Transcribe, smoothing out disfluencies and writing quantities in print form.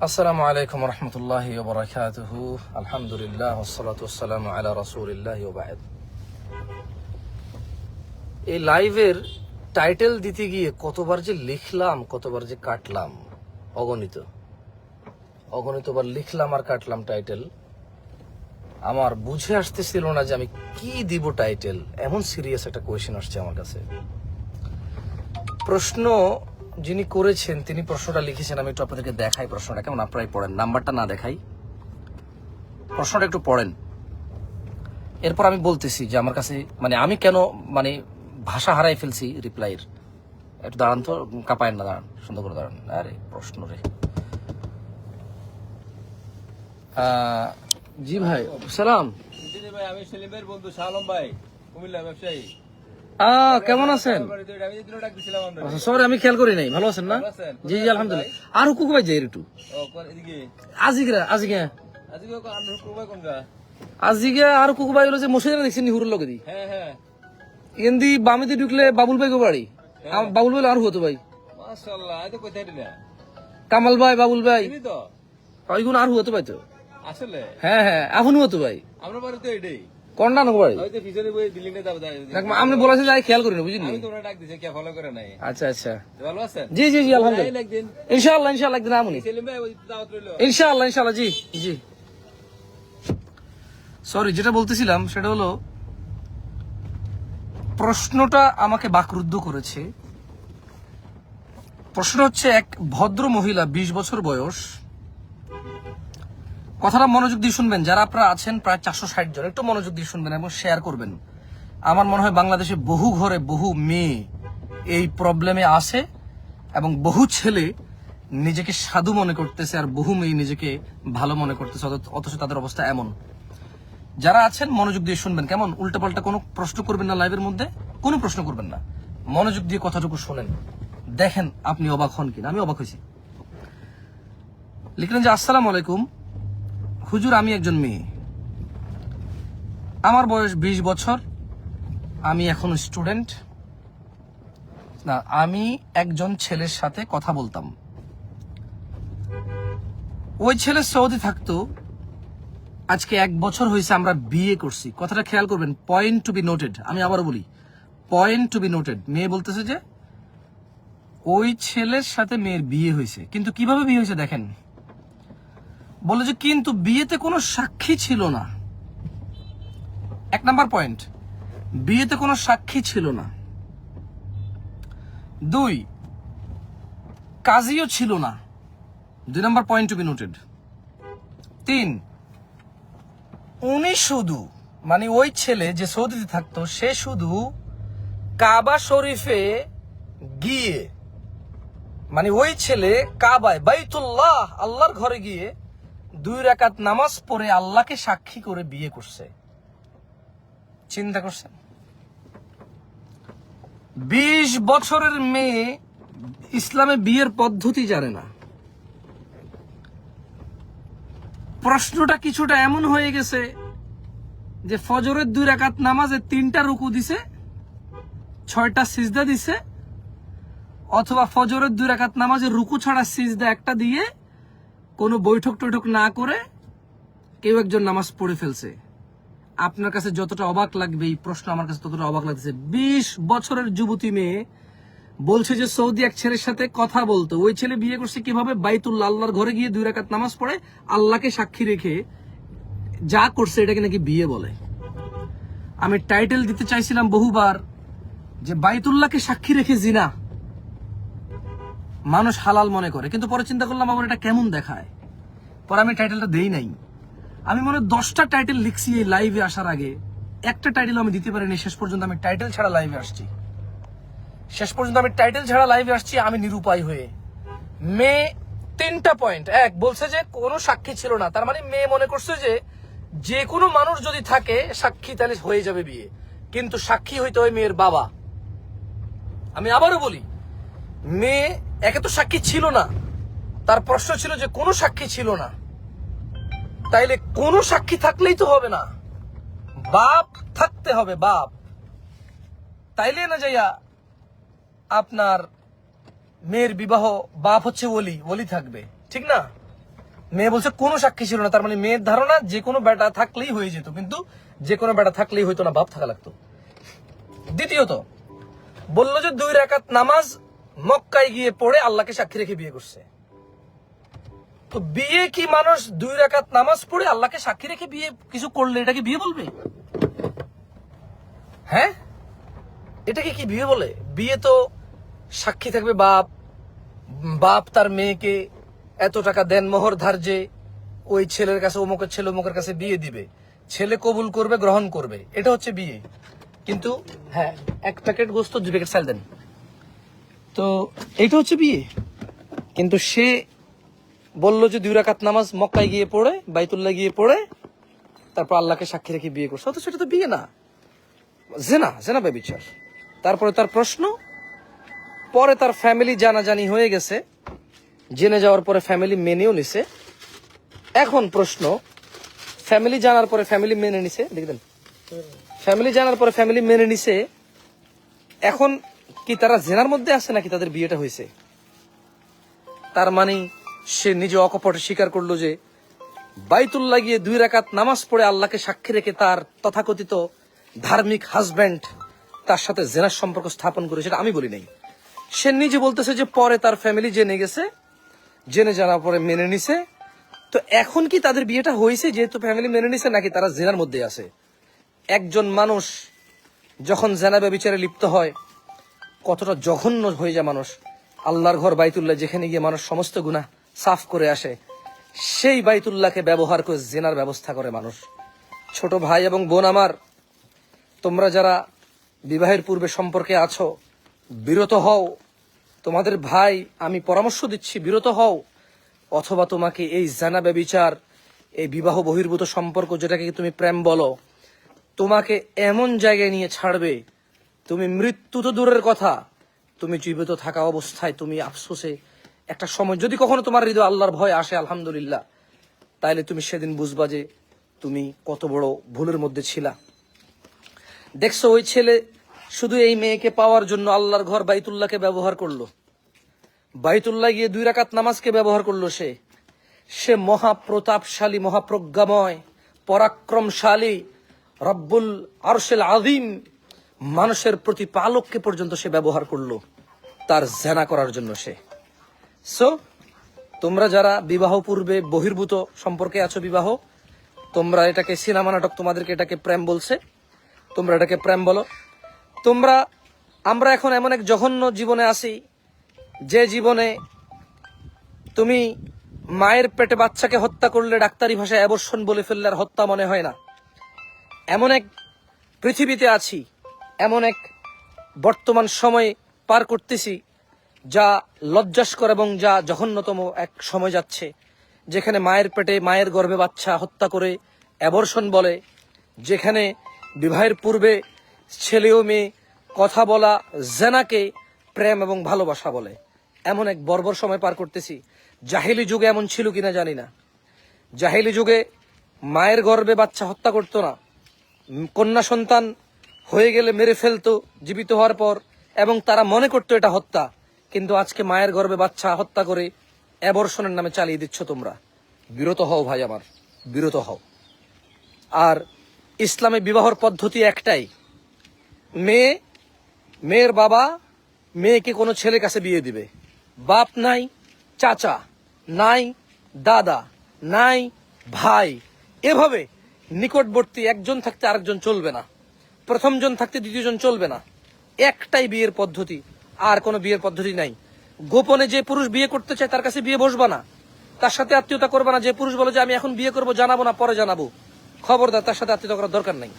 আসসালামু আলাইকুম রহমতুল্লাহি ওয়া বারাকাতুহু। আলহামদুলিল্লাহ ওয়াসসালাতু ওয়াসসালামু আলা রাসূলিল্লাহি ওয়া বা'দ। এই লাইভের টাইটেল দিতে গিয়ে কতবার যে লিখলাম, কতবার যে কাটলাম, অগণিতবার লিখলাম আর কাটলাম টাইটেল। আমার বুঝে আসতেছিল না যে আমি কি দিব টাইটেল। এমন সিরিয়াস একটা কোয়েশ্চেন আসছে আমার কাছে। প্রশ্ন যিনি করেছেন তিনি প্রশ্নটা লিখেছেন, আমি একটু আপনাদেরকে দেখাই প্রশ্নটা কেমন, আপনারাই পড়েন, নাম্বারটা না দেখাই, প্রশ্নটা একটু পড়েন। এরপর আমি বলতেছি যে আমার কাছে আমি কেন ভাষা হারাই ফেলছি রিপ্লাইয়ের। একটু দাঁড়ান তো, কাঁপায়েন না, দাঁড়ান, সুন্দর করে দাঁড়ান। আরে প্রশ্ন রে। জি ভাই, সালাম। ভাই, আমি সেলিম ভাইয়ের বন্ধু শাহ আলম ভাই, কুমিল্লা ব্যবসায়ী। কেমন আছেন? সরি, আমি খেয়াল করি নাই। ভালো আছেন না? জি জি আলহামদুলিল্লাহ। আর হুকুক ভাই যাই একটু আজিগে আর কুকু ভাই হলো যে মশাইরা দেখছেন হুরুর লগে দি এন্দি বামিতে ঢুকলে বাবুল ভাই গো বাড়ি। বাবুল ভাই আর হতো ভাই, মাশাআল্লাহ। এই তো কোথায় দিলা? কামাল ভাই, বাবুল ভাই চিনি তো ওইগুলো আর হতো ভাই তো আসলে। হ্যাঁ এখনই হতো ভাই। আমরা বাড়ি তো এটাই কোনটা নগো বাড়ি? ওই তো পিছনে বই বিল্ডিং এ দাও। আপনি বলেছেন যাই খেয়াল করি না, বুঝলি? আমি তোমরা ডাক দিছে কে ফলো করে নাই। আচ্ছা ভালো আছেন? জি জি জি আলহামদুলিল্লাহ। একদিন ইনশাআল্লাহ একদিন আমুনি। সেলিম ভাই ওই দাওয়াত রইলো। ইনশাআল্লাহ জি জি। সরি, যেটা বলতেছিলাম সেটা হলো প্রশ্নটা আমাকে বাকরুদ্ধ করেছে। প্রশ্ন হচ্ছে, এক ভদ্র মহিলা 20 বছর বয়স, কথাটা মনোযোগ দিয়ে শুনবেন, যারা আপনারা আছেন প্রায় 460 জন, একটু মনোযোগ দিয়ে শুনবেন এবং শেয়ার করবেন। আমার মনে হয় বাংলাদেশে বহু ঘরে বহু মেয়ে এই প্রবলেমে আছে এবং বহু ছেলে নিজেকে সাধু মনে করতেছে আর বহু মেয়ে নিজেকে ভালো মনে করতেছে, অথচ তাদের অবস্থা এমন। যারা আছেন মনোযোগ দিয়ে শুনবেন, কেমন? উল্টাপাল্টা কোনো প্রশ্ন করবেন না, লাইভের মধ্যে কোনো প্রশ্ন করবেন না, মনোযোগ দিয়ে কথাটুকু শোনেন, দেখেন আপনি অবাক হন কিনা। আমি অবাক হয়েছি। লিখলেন যে, আসসালামু আলাইকুম হুজুর, আমি একজন মেয়ে, আমার বয়স 20 বছর, আমি এখন স্টুডেন্ট না। আমি একজন ছেলের সাথে কথা বলতাম, ওই ছেলে সৌদি থাকতো, আজকে 1 বছর হয়েছে আমরা বিয়ে করছি। কথাটা খেয়াল করবেন, পয়েন্ট টু বি নোটেড। আমি আবারও বলি, পয়েন্ট টু বি নোটেড। মেয়ে বলতেছে যে ওই ছেলের সাথে মেয়ের বিয়ে হয়েছে, কিন্তু কিভাবে বিয়ে হয়েছে দেখেন। বলে যে কিন্তু বিয়েতে কোনো সাক্ষী ছিল না। 1 নাম্বার পয়েন্ট, বিয়েতে কোনো সাক্ষী ছিল না। 2, কাজীও ছিল না। 2 number point to be noted. 3, উনি শুধু ওই ছেলে যে সৌদিতে থাকতো, সে শুধু কাবা শরীফে গিয়ে ওই ছেলে কাবায়, বাইতুল্লাহ, আল্লাহর ঘরে গিয়ে 2 রাকাত নামাজ পড়ে আল্লাহকে সাক্ষী করে বিয়ে করছে। চিন্তা করছেন? 20 বছরের মেয়ে ইসলামে বিয়ের পদ্ধতি জানে না। প্রশ্নটা কিছুটা এমন হয়ে গেছে যে ফজরের 2 রাকাত নামাজে 3টা রুকু দিছে, 6টা সিজদা দিছে, অথবা ফজরের 2 রাকাত নামাজে রুকু ছাড়া সিজদা একটা দিয়ে কোনো বৈঠক টৈঠক না করে কেউ একজন নামাজ পড়ে ফেলছে। আপনার কাছে যতটা অবাক লাগবে এই প্রশ্ন, আমার কাছে ততটা অবাক লাগছে। 20 বছরের যুবতী মেয়ে বলছে যে সৌদি এক ছেলের সাথে কথা বলতো, ওই ছেলে বিয়ে করছে কিভাবে? বাইতুল্লাহ, আল্লাহর ঘরে গিয়ে 2 রাকাত নামাজ পড়ে আল্লাহকে সাক্ষী রেখে যা করছে এটাকে নাকি বিয়ে বলে। আমি টাইটেল দিতে চাইছিলাম বহুবার যে বাইতুল্লাহকে সাক্ষী রেখে জিনা মানুষ হালাল মনে করে, কিন্তু পরে চিন্তা করলাম আবার এটা কেমন দেখায়, পরে আমি টাইটেলটা দেই নাই। আমি মনে 10টা টাইটেল লিখছি এই লাইভে আসার আগে, একটা টাইটেল আমি দিতে পারিনি। শেষ পর্যন্ত আমি টাইটেল ছাড়া লাইভে আসছি, আমি নিরুপায় হয়ে। মেয়ে 3টা পয়েন্ট। 1, বলছে যে কোনো সাক্ষী ছিল না, তার মেয়ে মনে করছে যে কোনো মানুষ যদি থাকে সাক্ষী তাহলে হয়ে যাবে বিয়ে, কিন্তু সাক্ষী হইতে হয় মেয়ের বাবা। আমি আবারও বলি, মেয়ে একে তো সাক্ষী ছিল না, তার প্রশ্ন ছিল যে কোনো সাক্ষী ছিল না, তাইলে কোনো সাক্ষী থাকলেই তো হবে না, বাপ থাকতে হবে, বাপ। তাইলে না যাইয়া আপনার মেয়ের বিবাহ, বাপ হচ্ছে ওলি থাকবে, ঠিক না? মেয়ে বলছে কোনো সাক্ষী ছিল না, তার মানে মেয়ের ধারণা যে কোনো বেটা থাকলেই হয়ে যেত, কিন্তু যে কোনো বেটা থাকলেই হইতো না, বাপ থাকা লাগতো। দ্বিতীয়ত বললো যে 2 রাকাত নামাজ মক্কায় গিয়ে পড়ে আল্লাহকে সাক্ষী রেখে বিয়ে করছে। তো বিয়ে কি মানুষ 2 রাকাত নামাজ পড়ে আল্লাহকে সাক্ষী রেখে বিয়ে কিছু করলে এটাকে বিয়ে বলবে? হ্যাঁ, এটাকে কি বিয়ে বলে? বিয়ে তো সাক্ষী থাকবে বাপ, বাপ তার মেয়েকে এত টাকা দেন মোহর ধার্যে ওই ছেলের কাছে, অমুকের ছেলে অমুকের কাছে বিয়ে দিবে, ছেলে কবুল করবে, গ্রহণ করবে, এটা হচ্ছে বিয়ে। কিন্তু হ্যাঁ, 1 প্যাকেট গোস্ত 2 প্যাকেট চাল দেন, তো এইটা হচ্ছে বিয়ে। কিন্তু সে বললো যে 2 রাকাত নামাজ মক্কায় গিয়ে পড়ে, বাইতুল্লাহ গিয়ে পড়ে তারপর আল্লাহকে সাক্ষী রেখে বিয়ে করছে, অথচ সেটা তো বিয়ে না, জেনা, জেনা ব্যভিচার। তারপরে তার প্রশ্ন, পরে তার ফ্যামিলি জানাজানি হয়ে গেছে, জেনে যাওয়ার পরে ফ্যামিলি মেনেও নিছে। এখন প্রশ্ন, ফ্যামিলি জানার পরে ফ্যামিলি মেনে নিছে, দেখবেন ফ্যামিলি জানার পরে ফ্যামিলি মেনে নিছে, এখন কি তারা জেনার মধ্যে আছে নাকি তাদের বিয়েটা হয়েছে? তার মানে সে নিজে অকপটে স্বীকার করলো যে বাইতুল্লাহ গিয়ে 2 রাকাত নামাজ পড়ে আল্লাহকে সাক্ষী রেখে তার তথাকথিত ধার্মিক হাজবেন্ড তার সাথে জেনার সম্পর্ক স্থাপন করে, সেটা আমি বলি নাই। সে নিজে বলতেছে যে পরে তার ফ্যামিলি জেনে গেছে, জেনে জানার পরে মেনে নিছে। তো এখন কি তাদের বিয়েটা হয়েছে যেহেতু ফ্যামিলি মেনে নিছে, নাকি তারা জেনার মধ্যে আছে? একজন মানুষ যখন জেনা ব্যভিচারে লিপ্ত হয় কতটা জঘন্য হয়ে যায় মানুষ। আল্লাহর ঘর বাইতুল্লাহ যেখানে গিয়ে মানুষ সমস্ত গুনাহ সাফ করে আসে, সেই বাইতুল্লাহকে ব্যবহার করে জেনার ব্যবস্থা করে মানুষ। ছোট ভাই এবং বোন আমার, তোমরা যারা বিবাহের পূর্বে সম্পর্কে আছো, বিরত হও। তোমাদের ভাই আমি পরামর্শ দিচ্ছি, বিরত হও। অথবা তোমাকে এই জানা ব্যভিচার, এই বিবাহ বহির্ভূত সম্পর্ক যেটাকে তুমি প্রেম বলো, তোমাকে এমন জায়গায় নিয়ে ছাড়বে, তুমি মৃত্যু তো দূরের কথা, তুমি জীবিত থাকা অবস্থায় তুমি আফসোসে একটা সময় যদি কখনো তোমার হৃদয় আল্লাহর ভয় আসে, আলহামদুলিল্লাহ, তাইলে তুমি সেদিন বুঝবা যে তুমি কত বড় ভুলের মধ্যে ছিলা। দেখছো ওই ছেলে শুধু এই মেয়েকে পাওয়ার জন্য আল্লাহর ঘর বাইতুল্লাহকে ব্যবহার করলো, বাইতুল্লাহ গিয়ে 2 রাকাত নামাজকে ব্যবহার করলো। সে মহাপ্রতাপশালী, মহাপ্রজ্ঞাময়, পরাক্রমশালী রব্বুল আরশেল আযীম মানুষের প্রতিপালককে পর্যন্ত সে ব্যবহার করলো তার জেনা করার জন্য। সো তোমরা যারা বিবাহ পূর্বে বহির্ভূত সম্পর্কে আছো, বিবাহ, তোমরা এটাকে সিনেমা নাটক, তোমাদেরকে এটাকে প্রেম বলছে, তোমরা এটাকে প্রেম বলো। আমরা এখন এমন এক জঘন্য জীবনে আছি যে জীবনে তুমি মায়ের পেটে বাচ্চাকে হত্যা করলে ডাক্তারি ভাষায় অ্যাবর্শন বলে ফেললে আর হত্যা মনে হয় না। এমন এক পৃথিবীতে আছি, এমন এক বর্তমান সময় পার করতেছি যা লজ্জাস্কর এবং যা জঘন্যতম এক সময় যাচ্ছে, যেখানে মায়ের পেটে, মায়ের গর্ভে বাচ্চা হত্যা করে অ্যাবর্শন বলে, যেখানে বিবাহের পূর্বে ছেলে ও মেয়ে কথা বলা জেনাকে প্রেম এবং ভালোবাসা বলে। এমন এক বর্বর সময় পার করতেছি। জাহিলি যুগে এমন ছিল কিনা জানি না। জাহিলি যুগে মায়ের গর্ভে বাচ্চা হত্যা করতো না, কন্যা সন্তান হয়ে গেলে মেরে ফেলতো জীবিত হওয়ার পর, এবং তারা মনে করতো এটা হত্যা। কিন্তু আজকে মায়ের গর্ভে বাচ্চা হত্যা করে অ্যাবর্শনের নামে চালিয়ে দিচ্ছ তোমরা। বিরত হও ভাই আমার, বিরত হও। আর ইসলামে বিবাহর পদ্ধতি একটাই, মেয়ের বাবা মেয়েকে কোনো ছেলের কাছে বিয়ে দিবে, বাপ নাই, চাচা নাই, দাদা নাই, ভাই, এভাবে নিকটবর্তী একজন থাকতে আরেকজন চলবে না, প্রথম জন থাকতে দ্বিতীয়জন চলবে না। একটাই বিয়ের পদ্ধতি, আর কোনো বিয়ের পদ্ধতি নাই। গোপনে যে পুরুষ বিয়ে করতে চায় তার কাছে বিয়ে বসবা না, তার সাথে আত্মীয়তা করবা না। যে পুরুষ বলে যে আমি এখন বিয়ে করবো, জানাবো না, পরে জানাবো, খবরদার, তার সাথে আত্মীয়তা করার দরকার নাই।